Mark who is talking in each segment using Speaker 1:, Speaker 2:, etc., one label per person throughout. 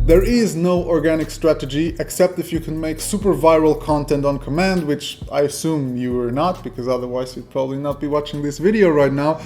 Speaker 1: There is no organic strategy except if you can make super viral content on command, which I assume you are not, because otherwise you'd probably not be watching this video right now.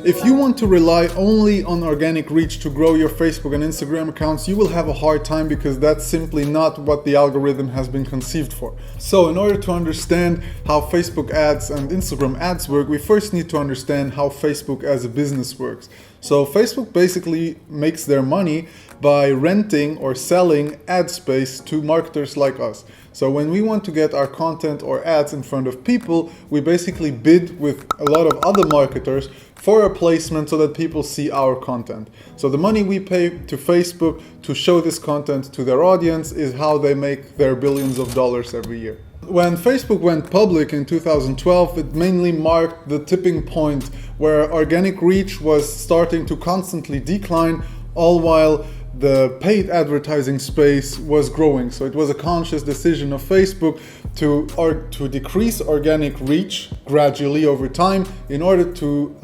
Speaker 1: If you want to rely only on organic reach to grow your Facebook and Instagram accounts, you will have a hard time because that's simply not what the algorithm has been conceived for. So in order to understand how Facebook ads and Instagram ads work, we first need to understand how Facebook as a business works. So Facebook basically makes their money by renting or selling ad space to marketers like us. So when we want to get our content or ads in front of people, we basically bid with a lot of other marketers for a placement so that people see our content. So the money we pay to Facebook to show this content to their audience is how they make their billions of dollars every year. When Facebook went public in 2012, it mainly marked the tipping point where organic reach was starting to constantly decline, all while the paid advertising space was growing. So it was a conscious decision of Facebook to decrease organic reach gradually over time in order to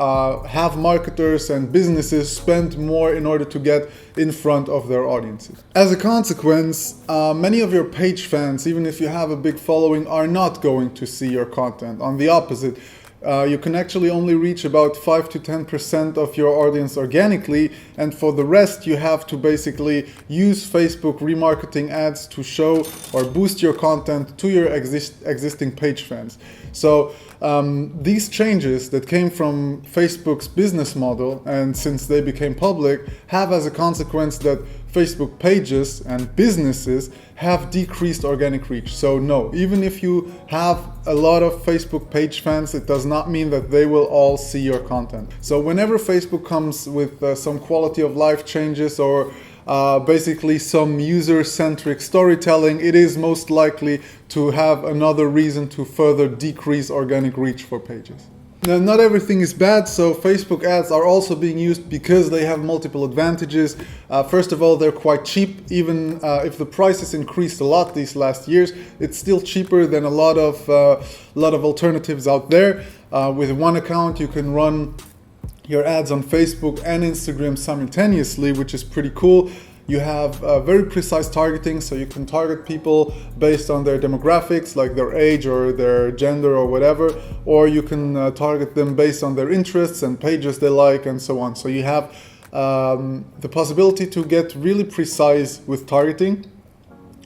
Speaker 1: have marketers and businesses spend more in order to get in front of their audiences. As a consequence, many of your page fans, even if you have a big following, are not going to see your content. On the opposite, you can actually only reach about 5 to 10% of your audience organically, and for the rest you have to basically use Facebook remarketing ads to show or boost your content to your existing page fans. So these changes that came from Facebook's business model, and since they became public, have as a consequence that Facebook pages and businesses have decreased organic reach. So no, even if you have a lot of Facebook page fans, it does not mean that they will all see your content. So whenever Facebook comes with some quality of life changes or basically some user-centric storytelling, it is most likely to have another reason to further decrease organic reach for pages. Now, not everything is bad, so Facebook ads are also being used because they have multiple advantages. First of all, they're quite cheap. Even if the prices increased a lot these last years, it's still cheaper than a lot of alternatives out there. With one account, you can run your ads on Facebook and Instagram simultaneously, which is pretty cool. You have very precise targeting, so you can target people based on their demographics, like their age or their gender or whatever, or you can target them based on their interests and pages they like and so on. So you have the possibility to get really precise with targeting.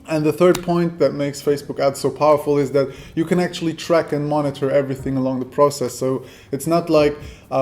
Speaker 1: And the third point that makes Facebook ads so powerful is that you can actually track and monitor everything along the process. So it's not like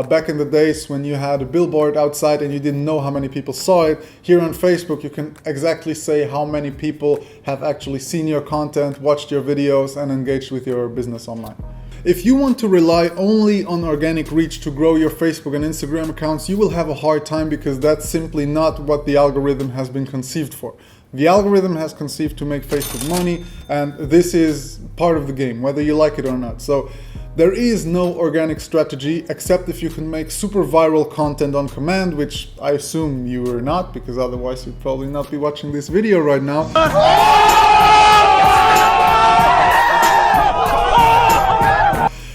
Speaker 1: back in the days when you had a billboard outside and you didn't know how many people saw it. Here on Facebook, you can exactly say how many people have actually seen your content, watched your videos, and engaged with your business online. If you want to rely only on organic reach to grow your Facebook and Instagram accounts, you will have a hard time because that's simply not what the algorithm has been conceived for. The algorithm has conceived to make Facebook money, and this is part of the game, whether you like it or not. So there is no organic strategy except if you can make super viral content on command, which I assume you are not, because otherwise you'd probably not be watching this video right now.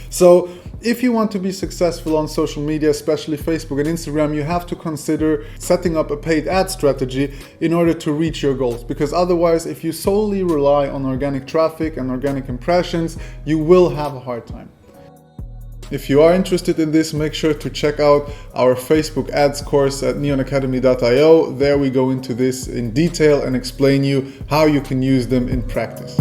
Speaker 1: So if you want to be successful on social media, especially Facebook and Instagram, you have to consider setting up a paid ad strategy in order to reach your goals. Because otherwise, if you solely rely on organic traffic and organic impressions, you will have a hard time. If you are interested in this, make sure to check out our Facebook ads course at neonacademy.io. There we go into this in detail and explain you how you can use them in practice.